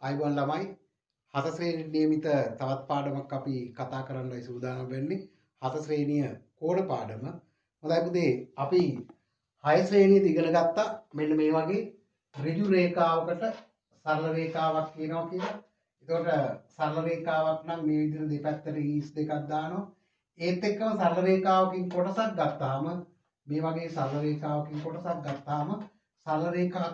අයිබෝන් ළමයි හත ශ්‍රේණියට නියමිත තවත් පාඩමක් අපි කතා කරන්නයි සූදානම් වෙන්නේ. හත ශ්‍රේණිය කෝණ පාඩම. හොඳයි පුතේ අපි 6 ශ්‍රේණියේදී ඉගෙන ගත්තා මෙන්න මේ වගේ ඍජු රේඛාවකට සරල රේඛාවක් කියනවා කියලා. එතකොට සරල රේඛාවක් නම් මේ විදිහට දෙපැත්තට ඊස් දෙකක් දානවා. ඒත් එක්කම සරල රේඛාවකින් කොටසක් ගත්තාම මේ වගේ සරල රේඛාවකින් කොටසක් ගත්තාම සරල රේඛා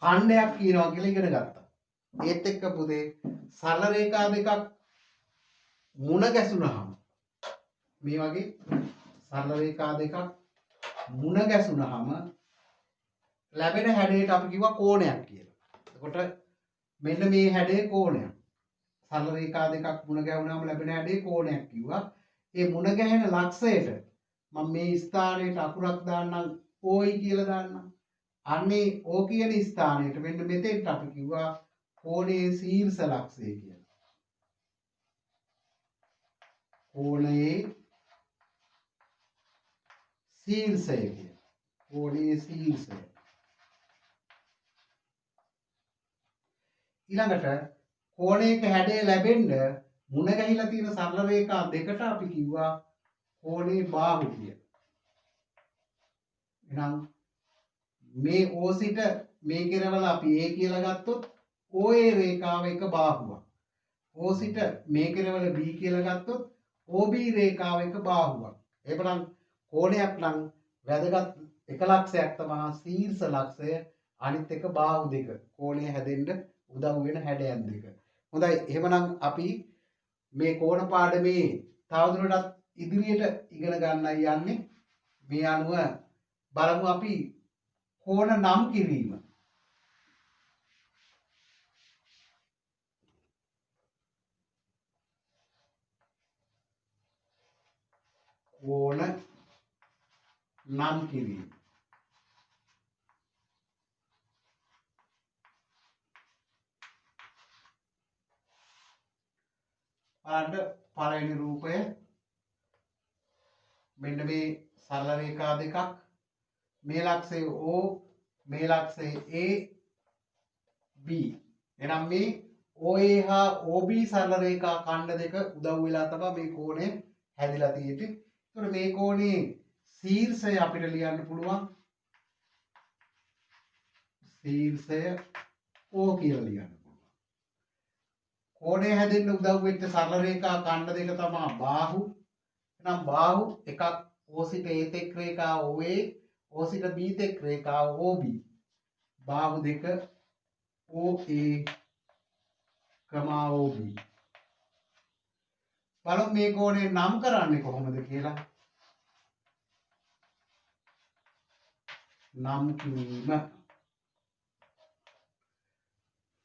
ඛණ්ඩයක් කියනවා කියලා ඉගෙන ගත්තා. ඒත් එක්ක පුතේ සරල රේඛා දෙකක් මුණ ගැසුනහම මේ වගේ සරල රේඛා දෙකක් මුණ ගැසුනහම ලැබෙන හැඩයට අපි කිව්වා කෝණයක් කියලා. එතකොට මෙන්න මේ හැඩේ කෝණයක්. සරල රේඛා දෙකක් මුණ ගැහුනහම ලැබෙන හැඩේ කෝණයක් කිව්වා. ඒ මුණ ගැහෙන ලක්ෂයට මම මේ ස්ථානයට අකුරක් දාන්නම් ඕයි කියලා දාන්නම්. අන්නේ ඕ කියන ස්ථානයට මෙන්න මෙතෙන්ට අපි කිව්වා කෝණයේ ශීර්ෂ ලක්ෂය කියලා. කෝණයේ ශීර්ෂය කියලා. කෝණයේ ශීර්ෂය. ඊළඟට කෝණයක හැඩය ලැබෙන්න මුණ ගැහිලා තියෙන සරල රේඛා දෙකට අපි කිව්වා කෝණේ බාහු කියලා. එහෙනම් මේ O සිට මේ කෙරවල අපි A කියලා ගත්තොත් OA රේඛාව එක බාහුවක්. O සිට මේ කෙරවල B කියලා ගත්තොත් OB රේඛාව එක බාහුවක්. එහෙනම් කෝණයක් නම් වැදගත් එක ලක්ෂයක් තමයි ශීර්ෂ ලක්ෂය අනිත් එක බාහුව දෙක. කෝණය හැදෙන්න උදව් වෙන හැඩයන් දෙක. හොඳයි එහෙනම් අපි මේ කෝණ පාඩමේ තවදුරටත් ඉදිරියට ඉගෙන ගන්නයි යන්නේ. මේ අනුව බලමු අපි කෝණ නම් කිරීම. කෝණ නම් කිරීම. බලන්න පළවෙනි රූපය මෙන්න මේ සරල රේඛා දෙකක් මේ ලක්ෂය O මේ ලක්ෂය A B. එහෙනම් මේ OA හා OB සරල රේඛා ඛණ්ඩ දෙක උදව් වෙලා තමයි මේ කෝණය හැදිලා තියෙන්නේ. ඒතකොට මේ කෝණේ ශීර්ෂය අපිට ලියන්න පුළුවන්. ශීර්ෂය O කියලා ලියන්න පුළුවන්. කෝණය හැදෙන්න උදව් වෙච්ච සරල රේඛා ඛණ්ඩ දෙක තමයි බාහු. එහෙනම් බාහු එකක් O සිට A තෙක් රේඛා OA O සිට B තෙක් රේඛා OB. බාහු දෙක OA OB. බලමු මේ කෝණය නම් කරන්නේ කොහොමද කියලා. නම් කිරීම.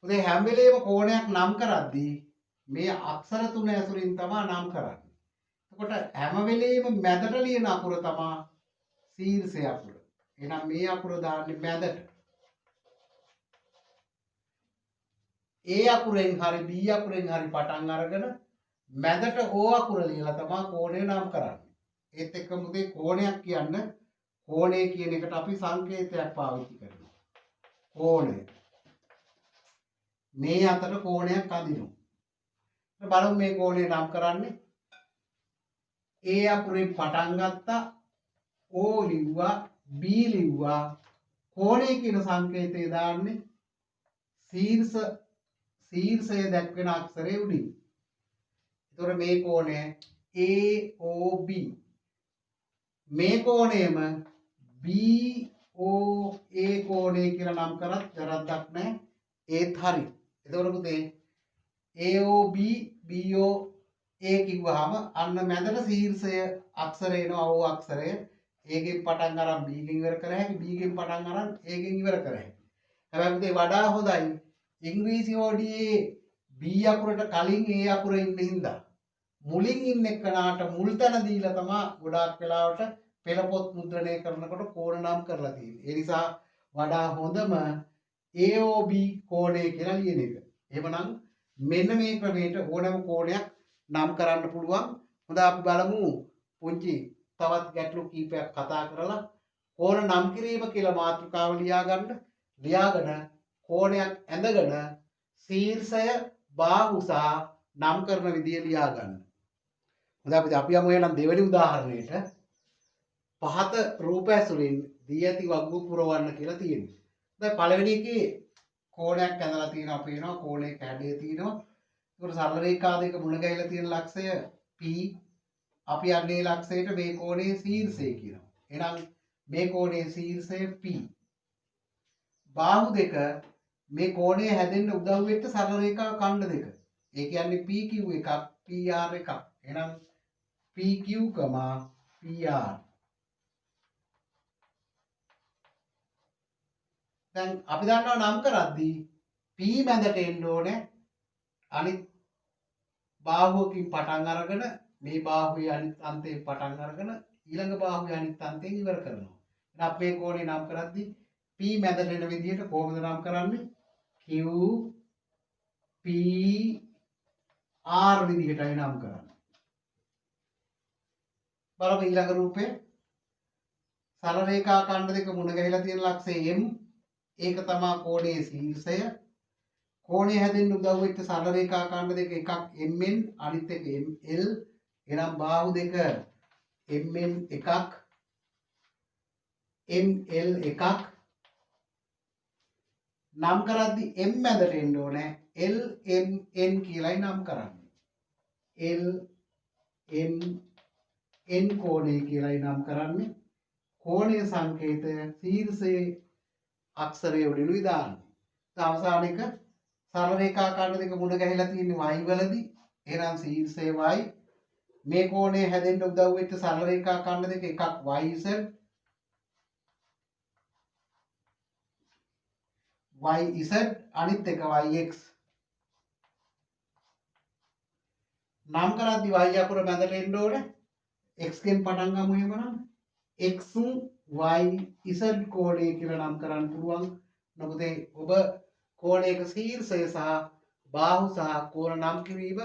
උදේ හැම වෙලේම කෝණයක් නම් කරද්දී මේ අක්ෂර තුන ඇසුරින් තමයි නම් කරන්නේ. එතකොට හැම වෙලේම මැදට ලියන අකුර තමයි ශීර්ෂය අකුර. එහෙනම් මේ අකුර දාන්නේ මැදට. A අකුරෙන් හරි B අකුරෙන් හරි පටන් අරගෙන මැදට O අකුර ලියලා තමයි කෝණය නම් කරන්නේ. ඒත් එක්කම මුදේ කෝණයක් කියන්න කෝණය කියන එකට අපි සංකේතයක් පාවිච්චි කරනවා. කෝණය. මේ අතර කෝණයක් අදිනවා. බලමු මේ කෝණය නම් කරන්නේ. A අකුරෙන් පටන් ගත්තා O ලිව්වා B ලිව්වා කෝණය කියන සංකේතය දාන්නේ ශීර්ෂය දැක්වෙන අක්ෂරයේ උඩින්. ඒතොර මේ කෝණය AOB. මේ කෝණයම BOA කෝණය කියලා නම් කරත් වැරද්දක් නැහැ. ඒත් හරි. එතකොට පුතේ AOB BOA කිව්වහම අන්න මැදට ශීර්ෂය අක්ෂරය එනවා O අක්ෂරය. ඒකෙන් පටන් අරන් B ගෙන් ඉවර කර හැකි. B ගෙන් පටන් අරන් A ගෙන් ඉවර කර හැකි. හැබැයි පුතේ වඩා හොඳයි ඉංග්‍රීසි හොඩියේ B අකුරට කලින් A අකුර ඉන්න හින්දා මුලින් ඉන්න එක්කනාට මුල් තැන දීලා තමයි ගොඩාක් වෙලාවට පෙළ පොත් මුද්‍රණය කරනකොට කෝණ නම් කරලා තියෙන්නේ. ඒ නිසා වඩා හොඳම AOB කෝණය කියලා ලියන එක. එහෙමනම් මෙන්න මේ ක්‍රමයට ඕනෑම කෝණයක් නම් කරන්න පුළුවන්. හොඳ අපි බලමු පුංචි තවත් ගැටලු කීපයක් කතා කරලා කෝණ නම් කිරීම කියලා මාතෘකාව ලියාගන්න. ලියාගෙන කෝණයක් ඇඳගෙන ශීර්ෂය බාහු සහ නම් කරන විදිය ලියා ගන්න. හොඳයි අපි යමු එහෙනම් දෙවෙනි උදාහරණයට. පහත රූප ඇසුරින් දී ඇති වග්ගු පුරවන්න කියලා තියෙනවා. දැන් පළවෙනි එකේ කෝණයක් ඇඳලා තියෙනවා පේනවා කෝණයක හැඩය තියෙනවා. ඒකට සරල රේඛා දෙක මුණ ගැහිලා තියෙන ලක්ෂය P. අපි යන්නේ ලක්ෂයට මේ කෝණයේ ශීර්ෂය කියනවා. එහෙනම් මේ කෝණයේ ශීර්ෂය P. බාහු දෙක මේ කෝණය හැදෙන්න උදව් වෙච්ච සරල රේඛා ඛණ්ඩ දෙක. ඒ කියන්නේ PQ එකක් PR එකක්. එහෙනම් PQ, PR. දැන් අපි දන්නවා නම් කරද්දී P මැදට එන්න ඕනේ අනිත් බාහුවකින් පටන් අරගෙන මේ බාහුවේ අනිත් අන්තයෙන් පටන් අරගෙන ඊළඟ බාහුවේ අනිත් අන්තයෙන් ඉවර කරනවා. එහෙනම් අපි මේ කෝණේ නම් කරද්දී P මැදට එන විදිහට කොහොමද නම් කරන්නේ? Q P R විදිහටයි නම් කරන්නේ. බලමු ඊළඟ රූපේ. සරල රේඛා ඛණ්ඩ දෙක මුණ ගැහිලා තියෙන ලක්ෂය M. ඒක තමයි කෝණයේ ශීර්ෂය. කෝණය හැදෙන්න උදව් වෙච්ච සරල රේඛා ඛණ්ඩ දෙක එකක් MN අනිත් එක ML. එහෙනම් බාහු දෙක MN එකක් ML එකක් නම් කරද්දී M මැදට එන්න ඕනේ LMN කියලායි නම් කරන්නේ. LMN කෝණය කියලායි නම් කරන්නේ. කෝණයේ සංකේතය ශීර්ෂයේ අක්ෂරය උඩිනුයි දාන්නේ. අවසාන එක සරල රේඛා ඛණ්ඩ දෙක මුණ ගැහිලා තියෙන්නේ y වලදී. එහෙනම් ශීර්ෂය y. මේ කෝණය හැදෙන්න උදව් වෙච්ච සරල රේඛා ඛණ්ඩ දෙක එකක් YZ YZ අනිත් එක YX. නම් කරද්දී y අකුර මැදට එන්න ඕනේ. x ගෙන් පටන් ගමු එහෙමනම්. x YZ කෝණය කියලා නම් කරන්න පුළුවන්. මොකද ඔබ කෝණයක ශීර්ෂය සහ බාහු සහ කෝණ නම් කිරීම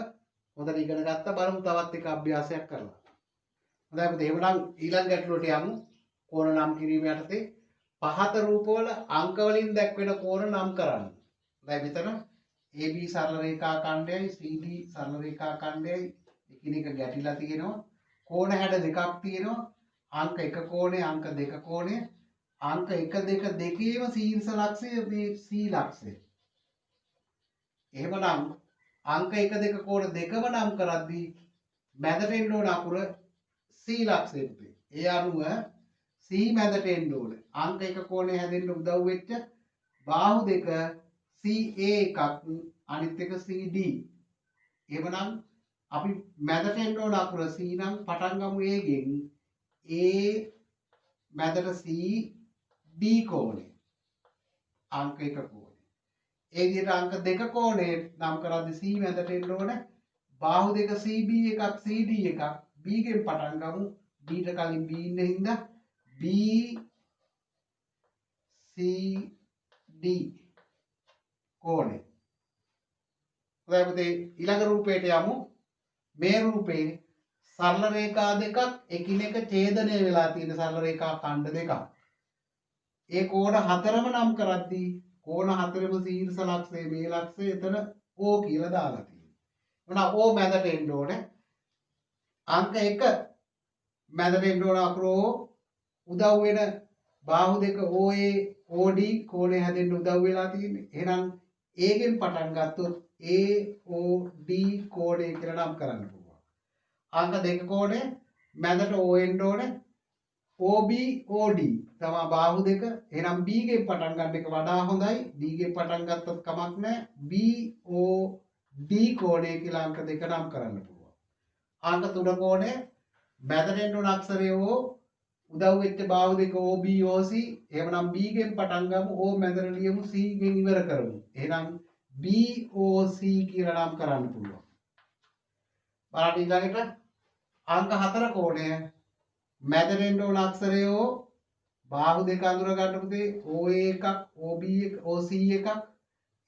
හොඳට ඉගෙන ගත්තා. බලමු තවත් එක අභ්‍යාසයක් කරලා. හොඳයි පුතේ එහෙනම් ඊළඟ ගැටලුවට යමු. කෝණ නම් කිරීම යටතේ පහත රූපවල අංක වලින් දැක්වෙන කෝණ නම් කරන්න. දැන් මෙතන AB සරල රේඛා ඛණ්ඩයයි CD සරල රේඛා ඛණ්ඩයයි එකිනෙක ගැටිලා තියෙනවා. කෝණ හැඩ දෙකක් තියෙනවා. අංක 1 කෝණය අංක 2 කෝණය. අංක 1 2 දෙකේම ශීර්ෂ ලක්ෂය මේ C ලක්ෂය. එහෙමනම් අංක 1 2 කෝණ දෙකම නම් කරද්දී මැදට එන්න ඕන අකුර C ලක්ෂය පුතේ. ඒ අනුව C මැදට එන්න ඕනේ. අංක 1 කෝණය හැදෙන්න උදව් වෙච්ච බාහු දෙක CA එකක් අනිත් එක CD. එහෙමනම් අපි මැදට එන්න ඕන අකුර C නම් පටන් ගමු A ගෙන්. A මැදට C D කෝණය. අංක 1 කෝණය. ඒ විදිහට අංක 2 කෝණය නම් කරද්දී C මැදට එන්න ඕනේ. බාහු දෙක CB එකක් CD එකක් B ගෙන් පටන් ගමු. B ට කලින් B ඉන්න හින්දා B C D කෝණය. හොඳයි පුතේ ඊළඟ රූපයට යමු. මේ රූපේ සරල රේඛා දෙකක් එකිනෙක ඡේදනය වෙලා තියෙන සරල රේඛා ඛණ්ඩ දෙකක්. ඒ කෝණ හතරම නම් කරද්දී කෝණ හතරෙම ශීර්ෂ ලක්ෂය මේ ලක්ෂය එතන O කියලා දාලා තියෙනවා. එහෙනම් O මැදට එන්න ඕනේ. අංක 1 මැදට එන්න ඕන අකුර O උදව් වෙන බාහු දෙක OA OD කෝණය හැදෙන්න උදව් වෙලා තියෙන්නේ. එහෙනම් A ගෙන් පටන් ගත්තොත් AOD කෝණය කියලා නම් කරන්න පුළුවන්. අංක 2 කෝණය මැදට O එන්න ඕනේ. OB OD තමයි බාහු දෙක. එහෙනම් B ගෙන් පටන් ගන්න එක වඩා හොඳයි. D ගෙන් පටන් ගත්තොත් කමක් නැහැ. BOD කෝණය කියලා අංක 2 නම් කරන්න පුළුවන්. අංක 3 කෝණය මැදට එන්න ඕන අක්ෂරය O උදව් වෙච්ච බාහු දෙක OB OC. එහෙමනම් B ගෙන් පටන් ගමු. O මැදට ලියමු. C ගෙන් ඉවර කරමු. එහෙනම් BOC කියලා නම් කරන්න පුළුවන්. බලන්න ඊළඟට අංක 4 කෝණය මැදට එන්න ඕන අක්ෂරය O බාහු දෙක අඳුර ගන්න පුතේ OA එකක් OB එක OC එකක්.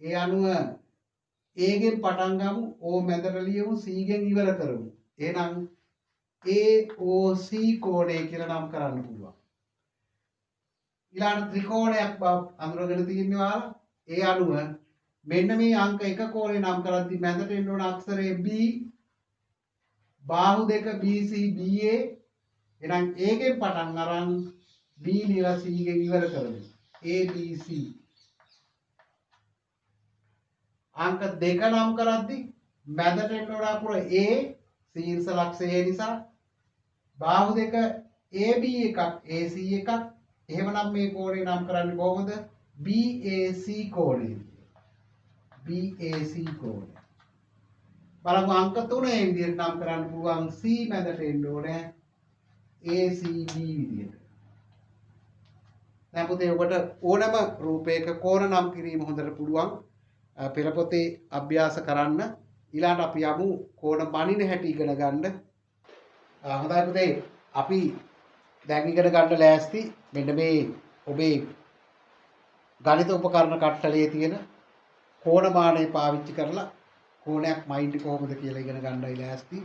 ඒ අනුව A ගෙන් පටන් ගමු. O මැදට ලියමු. C ගෙන් ඉවර කරමු. එහෙනම් AOC කෝණය කියලා නම් කරන්න පුළුවන්. ඊළඟ ත්‍රිකෝණයක් බව අඳුරගෙන තියෙනවා. ඒ අනුව මෙන්න මේ අංක 1 කෝණේ නම් කරද්දී මැදට එන්න ඕන අක්ෂරය B, බාහුව දෙක BC BA. එහෙනම් A ගෙන් පටන් අරන් B ලියලා C ගෙන් ඉවර කරමු. ABC. අංක 2 නම් කරද්දී මැදට එන්න ඕන අකුර A, ශීර්ෂ ලක්ෂය නිසා. බාහුව දෙක AB එකක් AC එකක්. එහෙමනම් මේ කෝණය නම් කරන්නේ කොහොමද? BAC කෝණය. BAC කෝණය. බලමු අංක 3 මේ විදිහට නම් කරන්න පුළුවන්. C මැදට එන්න ඕනේ ACB විදිහට. දැන් පුතේ ඔබට ඕනම රූපයක කෝණ නම් කිරීම හොඳට පුළුවන්. පෙළ පොතේ අභ්‍යාස කරන්න. ඊළඟට අපි යමු කෝණ මනින හැටි ඉගෙන ගන්න. හොඳයි පුතේ අපි දැන් ඉගෙන ගන්න ලෑස්ති. මෙන්න මේ ඔබේ ගණිත උපකරණ කට්ටලයේ තියෙන කෝණමානය පාවිච්චි කරලා කෝණයක් මයින්ඩ් කොහොමද කියලා ඉගෙන ගන්නයි ලෑස්ති.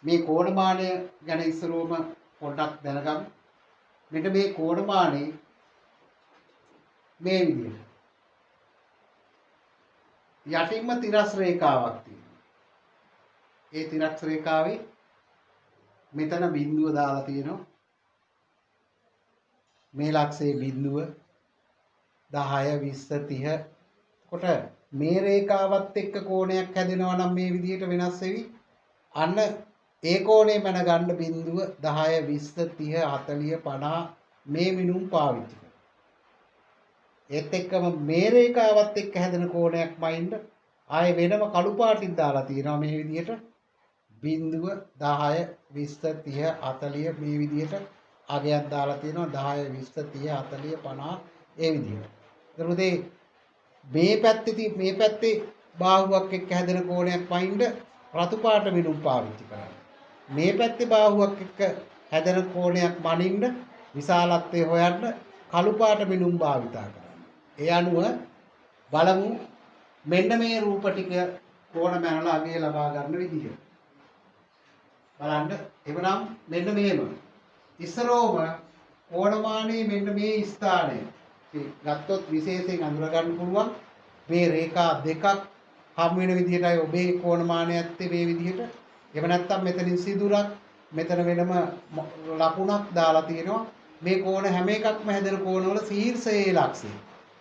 මේ කෝණමානය ගැන ඉස්සරෝම පොඩ්ඩක් දැනගමු. මෙන්න මේ කෝණමානය මේ විදිහට යටින්ම තිරස් රේඛාවක් තියෙනවා. ඒ තිරස් රේඛාවේ මෙතන බිඳුව දාලා තියෙනවා. මේ ලක්ෂයේ බිඳුව 10 20 30 කොට මේ රේඛාවත් එක්ක කෝණයක් හැදෙනවා නම් මේ විදිහට වෙනස් වෙවි. අන්න ඒ කෝණය මැන ගන්න බිඳුව 10 20 30 40 50 මේ මිනුම් පාවිච්චි කරනවා. ඒත් එක්කම මේ රේඛාවත් එක්ක හැදෙන කෝණයක් මයින්ඩ් ආයේ වෙනම කළු පාටින් දාලා තියෙනවා මේ විදිහට. බිඳුව 10 20 30 40 මේ විදිහට අගයක් දාලා තියෙනවා 10 20 30 40 50 ඒ විදිහට. එතකොට මේ පැත්තේ බාහුවක් එක්ක හැදෙන කෝණයක් වයින්ද රතු පාට මිනුම් පාවිච්චි කරන්නේ. මේ පැත්තේ බාහුවක් එක්ක හැදෙන කෝණයක් මනින්න විශාලත්වය හොයන්න කළු පාට මිනුම් භාවිතා කරනවා. ඒ අනුව බලමු මෙන්න මේ රූප ටික කෝණ මැනලා අගය ලබා ගන්න විදිහ. බලන්න එවනම් මෙන්න මේම ඉස්සරෝම කෝණමානයේ මෙන්න මේ ස්ථානය ගත්තොත් විශේෂයෙන් අඳුර ගන්න පුළුවන් මේ රේඛා දෙකක් හම් වෙන විදිහටයි ඔබේ කෝණමානය ඇත්තේ මේ විදිහට. එහෙම නැත්නම් මෙතනින් සිදුරක් මෙතන වෙනම ලකුණක් දාලා තියෙනවා. මේ කෝණ හැම එකක්ම හැදෙන කෝණවල ශීර්ෂයේ ලක්ෂය.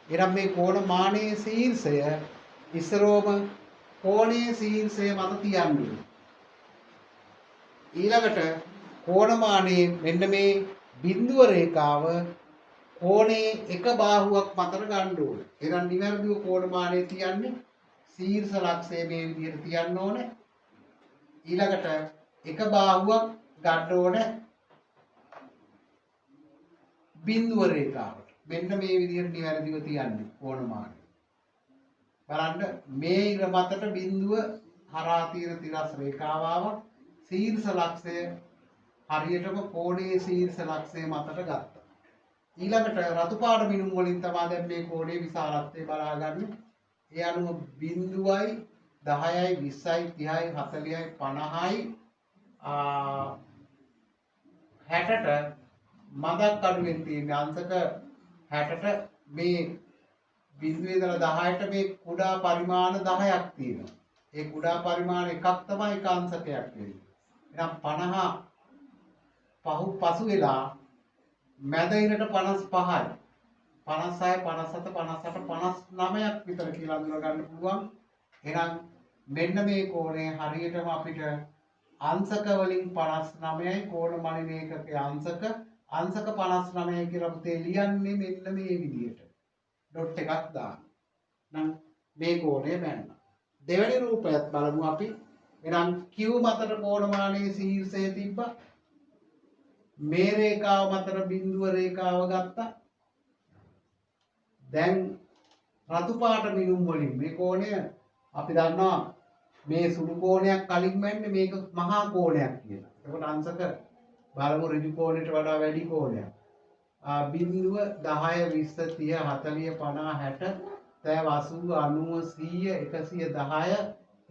එනම් මේ කෝණමානයේ ශීර්ෂය ඉස්සරෝම කෝණයේ ශීර්ෂය මත තියන්නේ. ඊළඟට කෝණමානයේ මෙන්න මේ බිඳුව රේඛාව කෝණේ එක බාහුවක් මතට ගන්න ඕනේ. එහෙනම් නිවැරදිව කෝණමානය තියන්නේ ශීර්ෂ ලක්ෂය මේ විදිහට තියන්න ඕනේ. ඊළඟට එක බාහුවක් ගන්න ඕනේ බිඳුව රේඛාවට. මෙන්න මේ විදිහට නිවැරදිව තියන්නේ කෝණමානය. බලන්න මේ ඉර මතට බිඳුව හරහා තියෙන තිරස් රේඛාව ආවා. ශීර්ෂ ලක්ෂය හරියටම කෝණයේ ශීර්ෂ ලක්ෂය මතට ගත්තා. ඊළඟට රතු පාට මිනුම් වලින් තමයි දැන් මේ කෝණයේ විශාලත්වය බලාගන්නේ. ඒ අනුව බිඳුවයි 10යි 20යි 30යි 40යි 50යි 60ට මදක් අඩුවෙන් තියෙන අංශක 60ට මේ බිඳුවේ ඉඳලා 10ට මේ කුඩා පරිමාණ 10ක් තියෙනවා. ඒ කුඩා පරිමාණ එකක් තමයි එක අංශකයක් වෙන්නේ. එහෙනම් 50 පසු වෙලා මැද ඉරට 55යි 56 57 58 59ක් විතර කියලා අඳුර ගන්න පුළුවන්. එහෙනම් මෙන්න මේ කෝණය හරියටම අපිට අංශක වලින් 59යි කෝණ මනින ඒකකයේ අංශක 59 කියලා පුතේ ලියන්නේ මෙන්න මේ විදිහට. ඩොට් එකක් දාන්න. නම් මේ කෝණය මැන්න. දෙවෙනි රූපයත් බලමු අපි. එහෙනම් Q මතට කෝණමානයේ ශීර්ෂය තිබ්බා. මේ රේඛාව මතට බිඳුව රේඛාව ගත්තා. දැන් රතු පාට මිනුම් වලින් මේ කෝණය අපි දන්නවා මේ සුළු කෝණයක් කලින් වෙන්නේ මේක මහා කෝණයක් කියලා. ඒකට අංශක බලමු ඍජු කෝණයට වඩා වැඩි කෝණයක්. බිඳුව 10 20 30 40 50 60 80 90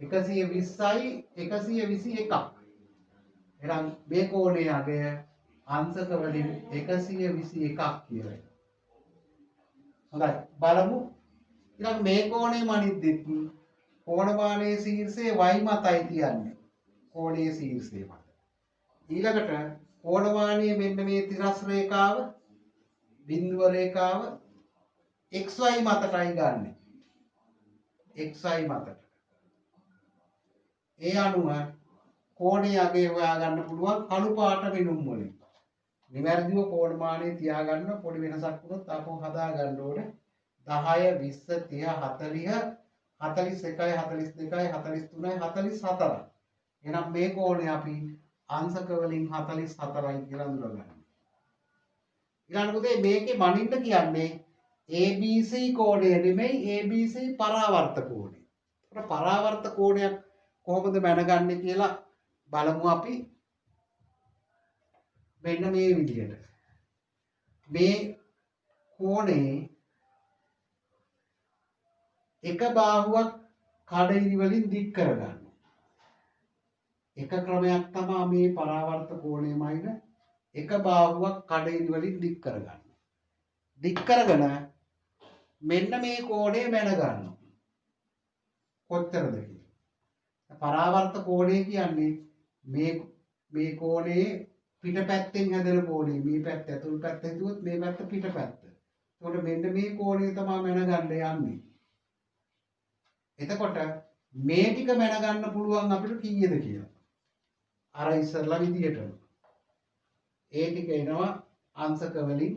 110 120යි 121ක්. එහෙනම් මේ කෝණයේ අගය අංශක වලින් 121ක් කියලා. හොඳයි බලමු ඊළඟ මේ කෝණේ මනිද්දිත් කෝණමානයේ ශීර්ෂයේ y මතයි තියන්නේ. කෝණයේ ශීර්ෂය මත. ඊළඟට කෝණමානයේ මෙන්න මේ තිරස් රේඛාව බිඳුව රේඛාව xy මතටයි ගන්නෙ. xy මතට. ඒ අනුව කෝණයේ අගය හොයාගන්න පුළුවන් කළු පාට මිනුම් වලින්. නිවැරදිව කෝණමානය තියාගන්න පොඩි වෙනසක් වුණොත් ආපහු හදා ගන්න ඕනේ. 10 20 30 40 41 42 43 44. එහෙනම් මේ කෝණය අපි අංශක වලින් 44යි කියලා අඳුරගන්න. ඊළඟට මේකේ මනින්න කියන්නේ ABC කෝණය නෙමෙයි ABC පරාවර්ත කෝණය. ඒකට පරාවර්ත කෝණයක් කොහොමද මැනගන්නේ කියලා බලමු අපි. මෙන්න මේ විදිහට. මේ කෝණේ එක බාහුවක් කඩිරි වලින් දික් කරගන්න. එක ක්‍රමයක් තමයි මේ පරාවර්ත කෝණයමයින එක බාහුවක් කඩිරි වලින් දික් කරගන්න. දික් කරගෙන මෙන්න මේ කෝණය මැන ගන්නවා. කොච්චරද කියලා. පරාවර්ත කෝණය කියන්නේ මේ කෝණයේ පිටපැත්තෙන් හැදෙන කෝණය. මේ පැත්ත ඇතුළු පැත්ත හිතුවොත් මේ පැත්ත පිටපැත්ත. එතකොට මෙන්න මේ කෝණය තමයි මැනගන්න යන්නේ. එතකොට මේ ටික මැනගන්න පුළුවන් අපිට කීයද කියලා. අර ඉස්සරලා විදියටම. ඒ ටික එනවා අංශක වලින්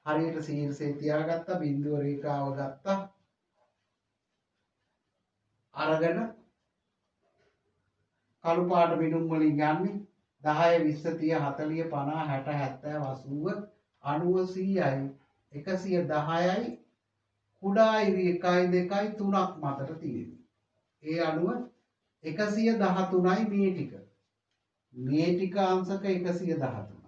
හරියට ශීර්ෂය තියාගත්තා බිඳුව රේඛාව ගත්තා. අරගෙන කළු පාට මිනුම් වලින් යන්නේ 10 20 30 40 50 60 70 80 100යි 110යි කුඩා ඉරි 1 2 3ක් මතට තියෙනවා. ඒ අනුව 113යි මේ ටික. මේ ටික අංශක 113.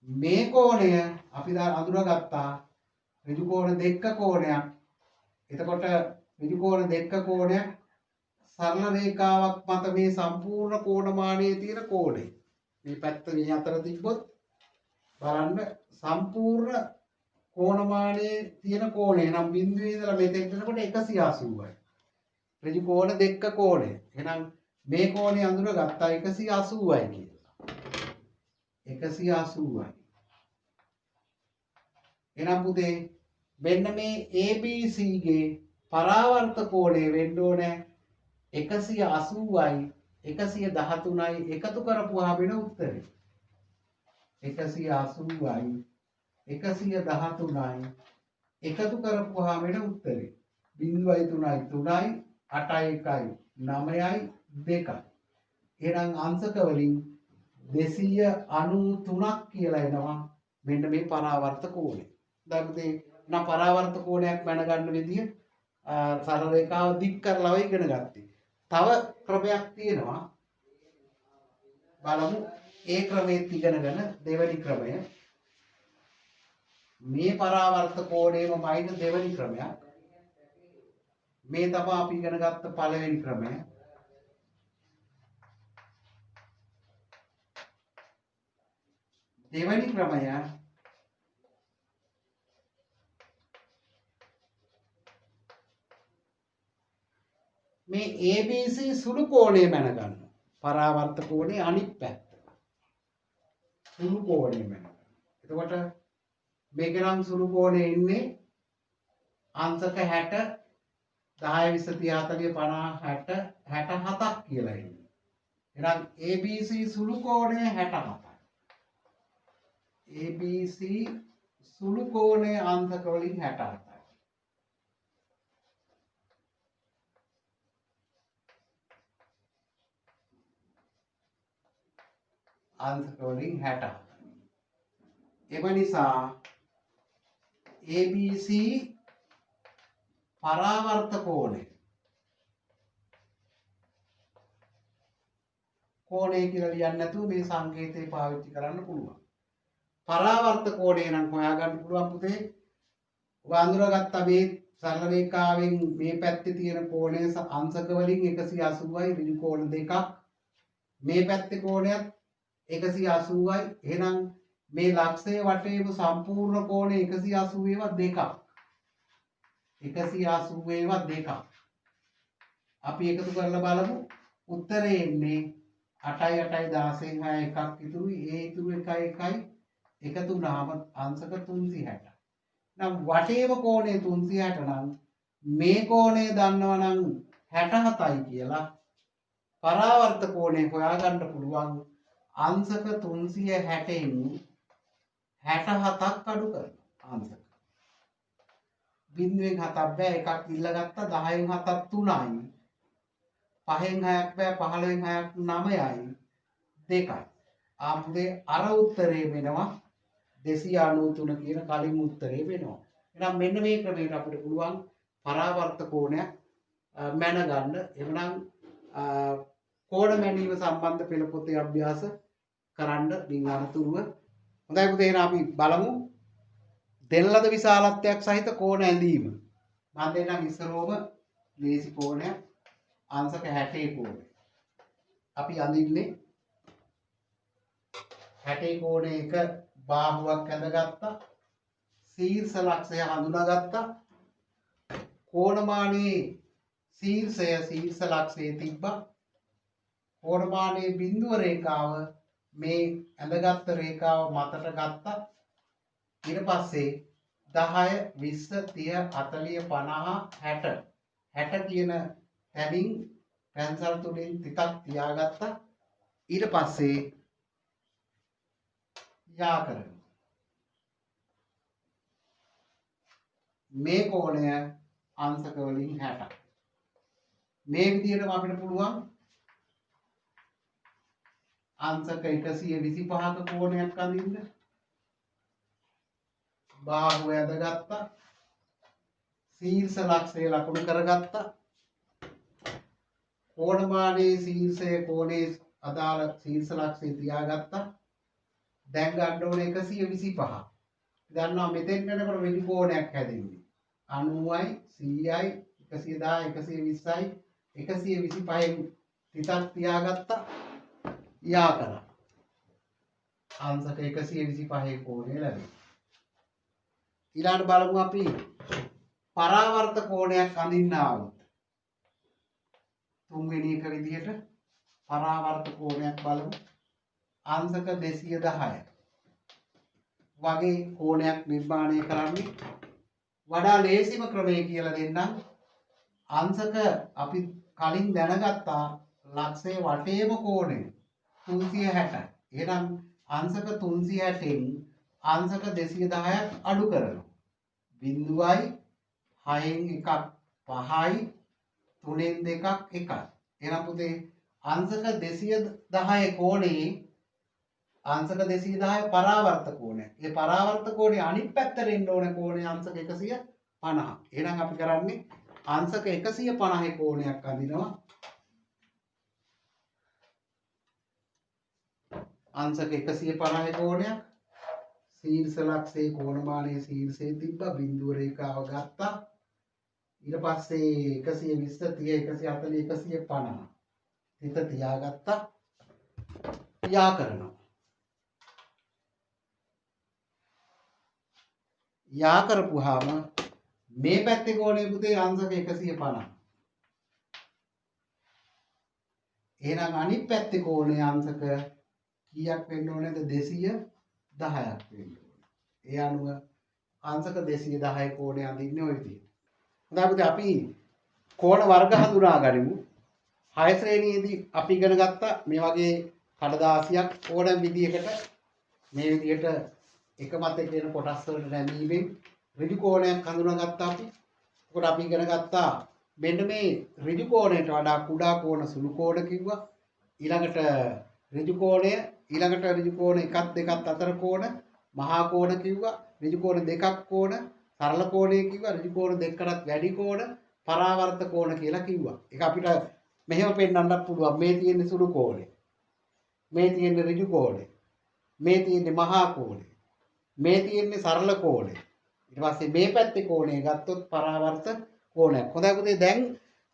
මේ කෝණය අපි දැන් අඳුරගත්තා ඍජු කෝණ දෙක කෝණයක්. එතකොට ඍජු කෝණ දෙක කෝණයක් සරල රේඛාවක් මත මේ සම්පූර්ණ කෝණමානයේ තියෙන කෝණය. මේ පැත්ත මේ අතර තිබ්බොත් බලන්න සම්පූර්ණ කෝණමානයේ තියෙන කෝණය නම් බිඳුවේ ඉඳලා මෙතෙන්ට එනකොට 180යි. ඍජු කෝණ දෙක කෝණය. එහෙනම් මේ කෝණය අඳුරගත්තා 180යි කියලා. 180යි. එහෙනම් පුතේ මෙන්න මේ ABC ගේ පරාවර්ත කෝණය වෙන්න ඕනේ 180යි 113යි එකතු කරපුවාම වෙන උත්තරේ 180යි 113යි එකතු කරපුවාම වෙන උත්තරේ 0.3යි 3යි 8යි 1යි 9යි 2යි. එහෙනම් අංශක වලින් 293ක් කියලා එනවා මෙන්න මේ පරාවර්ත කෝණය. දැන් මේ පරාවර්ත කෝණයක් මැනගන්න විදිය සරල රේඛාව දික් කරලා ඉගෙන ගත්තේ. තව ක්‍රමයක් තියෙනවා. බලමු ඒ ක්‍රමෙත් ඉගෙනගෙන දෙවෙනි ක්‍රමය. මේ පරාවර්ත කෝණයම මයින් දෙවෙනි ක්‍රමයක්. මේ තමයි අපි ඉගෙන ගත්ත පළවෙනි ක්‍රමය. දෙවෙනි ක්‍රමය මේ ABC සුළු කෝණය මැනගන්න. පරාවර්ත කෝණේ අනිත් පැත්ත. සුළු කෝණය මැනගන්න. එතකොට මේක නම් සුළු කෝණේ ඉන්නේ අංශක 60 10 20 30 40 50 60 67ක් කියලා ඉන්නේ. එහෙනම් ABC සුළු කෝණය 67යි. ABC සුළු කෝණය අංශක වලින් 67යි. අංශක වලින් 67යි. එම නිසා ABC පරාවර්ත කෝණය කියලා ලියන්න නැතුව මේ සංකේතය පාවිච්චි කරන්න පුළුවන්. පරාවර්ත කෝණය නම් හොයාගන්න පුළුවන් පුතේ. ඔබ අඳුරගත්ත මේ සරල රේඛාවෙන් මේ පැත්තේ තියෙන කෝණය අංශක වලින් 180යි ඍජු කෝණ දෙකක්. මේ පැත්තේ කෝණයත් 180යි. එහෙනම් මේ ලක්ෂයේ වටේම සම්පූර්ණ කෝණය 180 ඒවා දෙකක්. 180 ඒවා දෙකක්. අපි එකතු කරලා බලමු. උත්තරේ එන්නේ 8යි 8යි 16න් 6 එකක් ඉතුරුයි. ඒ ඉතුරු 1යි 1යි එකතු වුණාම අංශක 360. නම් වටේම කෝණය 360 නම් මේ කෝණය දන්නවනම් 67යි කියලා පරාවර්ත කෝණය හොයාගන්න පුළුවන් අංශක 360න් 67ක් අඩු කරනවා අංශක. බිඳුවෙන් 7ක් බෑ එකක් ඉල්ලගත්තා 10න් 7ක් 3යි. 5න් 6ක් බෑ 15න් 6ක් 9යි 2යි. ආපුදේ අර උත්තරේ වෙනවා 293 කියන කලින් උත්තරේ වෙනවා. එහෙනම් මෙන්න මේ ක්‍රමයට අපිට පුළුවන් පරාවර්ත කෝණයක් මැන ගන්න. එhmenan කෝණ මැනීම සම්බන්ධ පෙළ පොතේ අභ්‍යාස කරන්න මින් අනතුරුව. හොඳයි පුතේ එහෙනම් අපි බලමු දෙන ලද විශාලත්වයක් සහිත කෝණ ඇඳීම. මම දෙන්නම් ඉස්සරෝම ලේසි කෝණයක් අංශක 60 කෝණය. අපි අඳින්නේ 60 කෝණයක බාහුවක් ඇඳගත්තා. ශීර්ෂ ලක්ෂය හඳුනාගත්තා. කෝණමානයේ ශීර්ෂ ලක්ෂයේ තිබ්බා. කෝණමානයේ බිඳුව රේඛාව මේ ඇඳගත් රේඛාව මතට ගත්තා. ඊට පස්සේ 10 20 30 40 50 60 කියන තැනින් පැන්සල් තුලින් ටිකක් තියාගත්තා. ඊට පස්සේ යා කරනවා. මේ කෝණය අංශක වලින් 60. මේ විදිහටම අපිට පුළුවන් අංශක 125ක කෝණයක් අඳින්න. බාහුව ඇඳගත්තා. ශීර්ෂ ලක්ෂය ලකුණු කරගත්තා. කෝණමානයේ ශීර්ෂයේ කෝණයේ අදාළ ශීර්ෂ ලක්ෂය තියාගත්තා. දැන් ගන්න ඕනේ 125. දන්නවා මෙතෙන් යනකොට වෙඩි කෝණයක් හැදෙන්නේ 90යි 100යි 110යි 120යි 125න් ටිකක් තියාගත්තා. යා කරා. අංශක 125 කෝණය ලැබෙනවා. ඊළඟට බලමු අපි පරාවර්ත කෝණයක් අඳින්න ආවොත් තුන්වෙනි එක විදිහට පරාවර්ත කෝණයක් බලමු. අංශක 210 වගේ කෝණයක් නිර්මාණය කරන්නේ වඩා ලේසිම ක්‍රමය කියලා දෙන්නම්. අංශක අපි කලින් දැනගත්තා ලක්ෂයේ වටේම කෝණය 360. එහෙනම් අංශක 360න් අංශක 210ක් අඩු කරනවා. බිඳුවයි 6න් එකක් 5යි 3න් දෙකක් 1යි. එහෙනම් පුතේ අංශක 210 කෝණේ අංශක 210 පරාවර්ත කෝණය. ඒ පරාවර්ත කෝණේ අනිත් පැත්තට එන්න ඕන කෝණය අංශක 150. එහෙනම් අපි කරන්නේ අංශක 150 කෝණයක් අඳිනවා. අංශක 150 කෝණයක් ශීර්ෂ ලක්ෂයේ කෝණමානයේ ශීර්ෂයේ තිබ්බා. බිඳුව රේඛාව ගත්තා. ඊට පස්සේ 120 30 140 150 හිත තියාගත්තා. යා කරනවා. යා කරපුවාම මේ පැත්තේ කෝණය පුතේ අංශක 150. එහෙනම් අනිත් පැත්තේ කෝණය අංශක කීයක් වෙන්න ඕනේද? 210ක් වෙන්න ඕනේ. ඒ අනුව අංශක 210 කෝණය අඳින්නේ ওই විදිහට. හොඳයි පුතේ අපි කෝණ වර්ග හඳුනා ගනිමු. 6 ශ්‍රේණියේදී අපි ඉගෙන ගත්තා මේ වගේ කඩදාසියක් ඕනෑම විදිහකට මේ විදිහට එක මත කියන කොටස් වලට නැමීමෙන් ඍජු කෝණයක් හඳුනාගත්තා අපි. එතකොට අපි ඉගෙන ගත්තා මෙන්න මේ ඍජු කෝණයට වඩා කුඩා කෝණ සුළු කෝණ කිව්වා. ඊළඟට ඍජු කෝණය ඊළඟට ඍජු කෝණ එකක් දෙකක් අතර කෝණ මහා කෝණ කිව්වා. ඍජු කෝණ දෙකක් කෝණ සරල කෝණය කිව්වා. ඍජු කෝණ දෙකකටත් වැඩි කෝණ පරාවර්ත කෝණ කියලා කිව්වා. ඒක අපිට මෙහෙම පෙන්වන්නත් පුළුවන්. මේ තියෙන්නේ සුළු කෝණය. මේ තියෙන්නේ ඍජු කෝණය. මේ තියෙන්නේ මහා කෝණය. මේ තියෙන්නේ සරල කෝණය. ඊට පස්සේ මේ පැත්තේ කෝණය ගත්තොත් පරාවර්ත කෝණයක්. හොඳයි පුතේ දැන්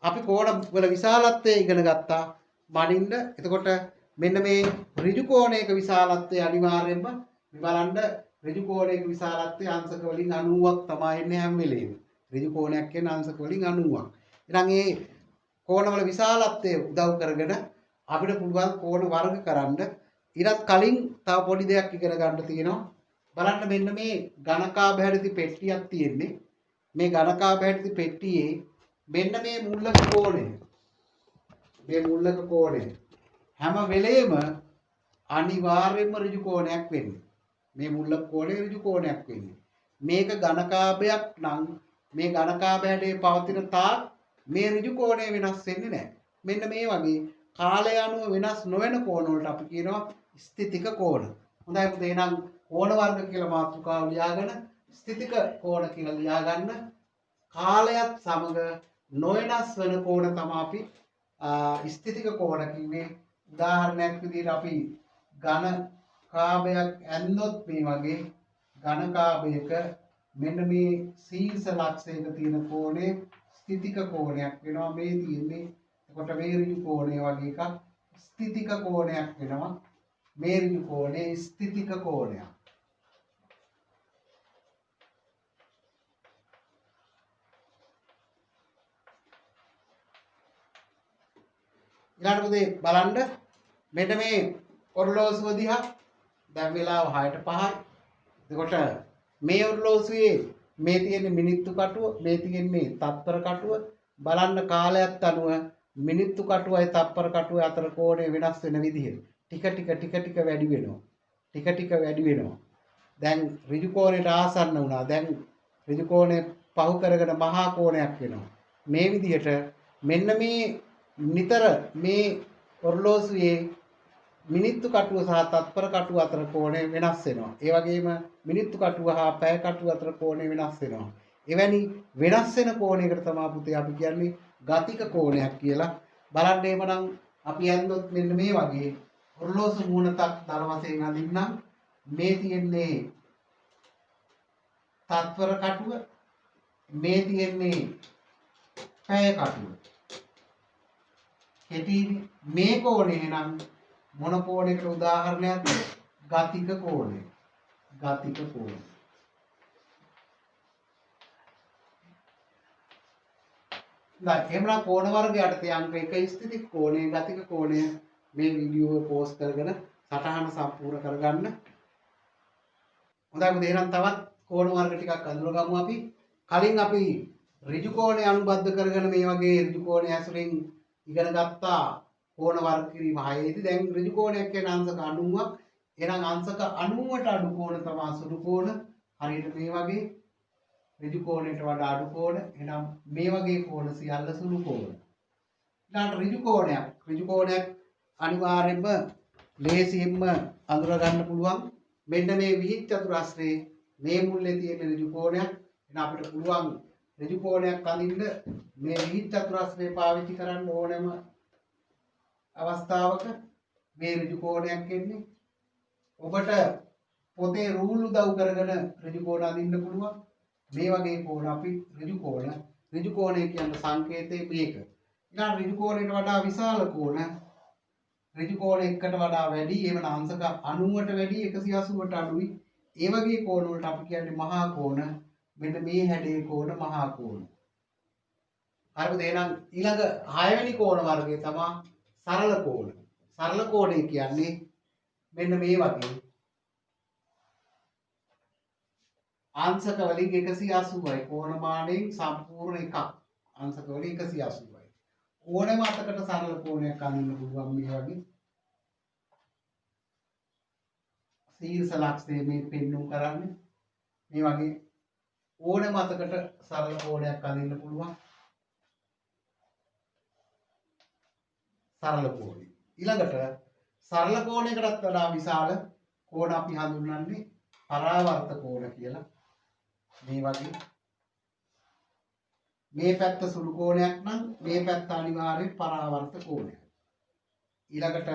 අපි කෝණ වල විශාලත්වය ඉගෙන ගත්තා. මනින්න. එතකොට මෙන්න මේ ඍජු කෝණයක විශාලත්වය අනිවාර්යයෙන්ම මේ බලන්න ඍජු කෝණයක විශාලත්වය අංශක වලින් 90ක් තමයි එන්නේ හැම වෙලේම. ඍජු කෝණයක් කියන්නේ අංශක වලින් 90ක්. එහෙනම් මේ කෝණවල විශාලත්වය උදව් කරගෙන අපිට පුළුවන් කෝණ වර්ග කරන්න. ඊටත් කලින් තව පොඩි දෙයක් ඉගෙන ගන්න තියෙනවා. බලන්න මෙන්න මේ ඝනකා බැහැරිති පෙට්ටියක් තියෙන්නේ. මේ ඝනකා බැහැරිති පෙට්ටියේ මෙන්න මේ මුල්ලක කෝණය. මේ මුල්ලක කෝණය හැම වෙලේම අනිවාර්යයෙන්ම ඍජු කෝණයක් වෙන්නේ. මේ මුල්ලක කෝණය ඍජු කෝණයක් වෙන්නේ. මේක ඝනකාභයක් නම් මේ ඝනකාභයයේ පවතින තාක් මේ ඍජු කෝණය වෙනස් වෙන්නේ නැහැ. මෙන්න මේ වගේ කාලය අනුව වෙනස් නොවන කෝණ වලට අපි කියනවා ස්ථිතික කෝණ. හොඳයි පුතේ එහෙනම් කෝණ වර්ග කියලා මාතෘකාව ලියාගෙන ස්ථිතික කෝණ කියලා ලියාගන්න. කාලයත් සමග නොවෙනස් වෙන කෝණ තමයි අපි ස්ථිතික කෝණ කිව්වේ. උදාහරණයක් විදිහට අපි ඝන කාභයක් ඇන්දොත් මේ වගේ ඝන කාභයක මෙන්න මේ ශීර්ෂ ලක්ෂයක තියෙන කෝණය ස්ථිතික කෝණයක් වෙනවා. මේ තියෙන්නේ එතකොට මේ ඍජු කෝණය වගේ එකක් ස්ථිතික කෝණයක් වෙනවා. මේ ඍජු කෝණය ස්ථිතික කෝණයක්. ඊළඟට බලන්න මෙන්න මේ ඔරලෝසුව දිහා දැන් වෙලාව 6ට 5යි. එතකොට මේ ඔරලෝසුවේ මේ තියෙන මිනිත්තු කටුව මේ තියෙන්නේ තත්පර කටුව බලන්න කාලයත් අනුව මිනිත්තු කටුවයි තත්පර කටුවයි අතර කෝණය වෙනස් වෙන විදිහ ටික ටික වැඩි වෙනවා. ටික ටික වැඩි වෙනවා. දැන් ඍජු කෝණයට ආසන්න වුණා. දැන් ඍජු කෝණය පහු කරගෙන මහා කෝණයක් වෙනවා. මේ විදිහට මෙන්න මේ නිතර මේ ඔරලෝසුවේ මිනිත්තු කටුව සහ තත්පර කටුව අතර කෝණය වෙනස් වෙනවා. ඒ වගේම මිනිත්තු කටුව හා පැය කටුව අතර කෝණය වෙනස් වෙනවා. එවැනි වෙනස් වෙන කෝණයකට තමයි පුතේ අපි කියන්නේ ගතික කෝණයක් කියලා. බලන්න එහෙමනම් අපි ඇන්දොත් මෙන්න මේ වගේ ඔරලෝසු මූණතක් දල වශයෙන් අඳින්නම්. මේ තියෙන්නේ තත්පර කටුව මේ තියෙන්නේ පැය කටුව. කෙටිනේ මේ කෝණය නම් මොන කෝණයකට උදාහරණයක්ද? ගතික කෝණය. ගතික කෝණය. දැන් එහෙමනම් කෝණ වර්ගයට තිය අංක 1 ස්ථිතික කෝණය ගතික කෝණය මේ වීඩියෝ එක පෝස්ට් කරගෙන සටහන සම්පූර්ණ කරගන්න. හොඳයි මොකද එහෙනම් තවත් කෝණ වර්ග ටිකක් අඳුරගමු අපි. කලින් අපි ඍජු කෝණය අනුබද්ධ කරගෙන මේ වගේ ඍජු කෝණය ඇසුරින් ඉගෙන ගත්තා කෝණ වර්ග කිරීම 6ේදී. දැන් ඍජු කෝණයක් කියන්නේ අංශක 90ක්. එහෙනම් අංශක 90ට අඩු කෝණ තමයි සුළු කෝණ. හරියට මේ වගේ ඍජු කෝණයට වඩා අඩු කෝණ. එහෙනම් මේ වගේ කෝණ සියල්ල සුළු කෝණ. ඊළඟට ඍජු කෝණයක්. ඍජු කෝණයක් අනිවාර්යයෙන්ම ලේසියෙන්ම අඳුර ගන්න පුළුවන්. මෙන්න මේ විහිත් චතුරස්‍රයේ මේ මුල්ලේ තියෙන ඍජු කෝණයක්. එහෙනම් අපිට පුළුවන් ඍජු කෝණයක් අඳින්න මේ විහිත් චතුරස්‍රය පාවිච්චි කරන්න ඕනෑම අවස්ථාවක මේ ඍජු කෝණයක් එන්නේ. ඔබට පොතේ රූල් උදව් කරගෙන ඍජු කෝණ අඳින්න පුළුවන්. මේ වගේ කෝණ අපි ඍජු කෝණ. ඍජු කෝණය කියන සංකේතය මේක. ඊළඟ ඍජු කෝණයට වඩා විශාල කෝණ ඍජු කෝණ එකකට වඩා වැඩි. එහෙම අංශක 90ට වැඩි 180ට අඩුයි. ඒ වගේ කෝණ වලට අපි කියන්නේ මහා කෝණ. මෙන්න මේ හැඩේ කෝණ මහා කෝණ. හරිද? එහෙනම් ඊළඟ 6 වෙනි කෝණ වර්ගය තමයි සරල කෝණ. සරල කෝණය කියන්නේ මෙන්න මේ වගේ අංශක වලින් 180යි. කෝණ මානයෙන් සම්පූර්ණ එකක්. අංශක වලින් 180යි. ඕනෑම අතකට සරල කෝණයක් අඳින්න පුළුවන් මේ වගේ. ශීර්ෂ ලක්ෂය මේ පෙන්වුම් කරන්නේ මේ වගේ ඕනෑම අතකට සරල කෝණයක් අඳින්න පුළුවන්. සරල කෝණය. ඊළඟට සරල කෝණයකටත් වඩා විශාල කෝණ අපි හඳුන්වන්නේ පරාවර්ත කෝණ කියලා. මේ වගේ මේ පැත්ත සුළු කෝණයක් නම් මේ පැත්ත අනිවාර්යෙන් පරාවර්ත කෝණයක්. ඊළඟට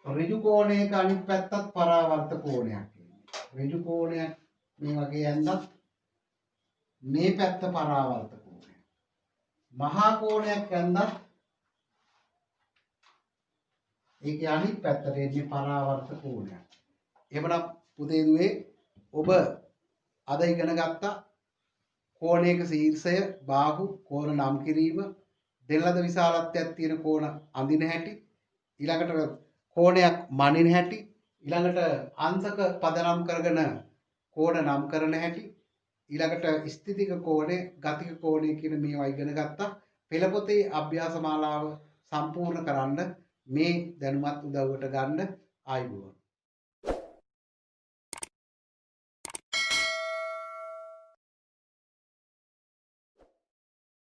ඍජු කෝණයක අනිත් පැත්තත් පරාවර්ත කෝණයක්. ඍජු කෝණයක් මේ වගේ ඇඳක් මේ පැත්ත පරාවර්ත කෝණයක්. මහා කෝණයක් ඇඳක් ඒකේ අනිත් පැත්තට එන්නේ පරාවර්ත කෝණයක්. එහෙමනම් පුතේ දුවේ ඔබ අද ඉගෙන ගත්තා කෝණයක ශීර්ෂය, බාහු, කෝණ නම් කිරීම, දෙල්ලද විශාලත්වයක් තියෙන කෝණ අඳින හැටි, ඊළඟට කෝණයක් මනින හැටි, ඊළඟට අංශක පදනම් කරගෙන කෝණ නම් කරන හැටි, ඊළඟට ස්ථිතික කෝණය, ගතික කෝණය කියන මේවා ඉගෙන ගත්තා. පෙළ පොතේ අභ්‍යාස මාලාව සම්පූර්ණ කරන්න මේ දැනුමත් උදව්වට ගන්න ආයුබෝවන්.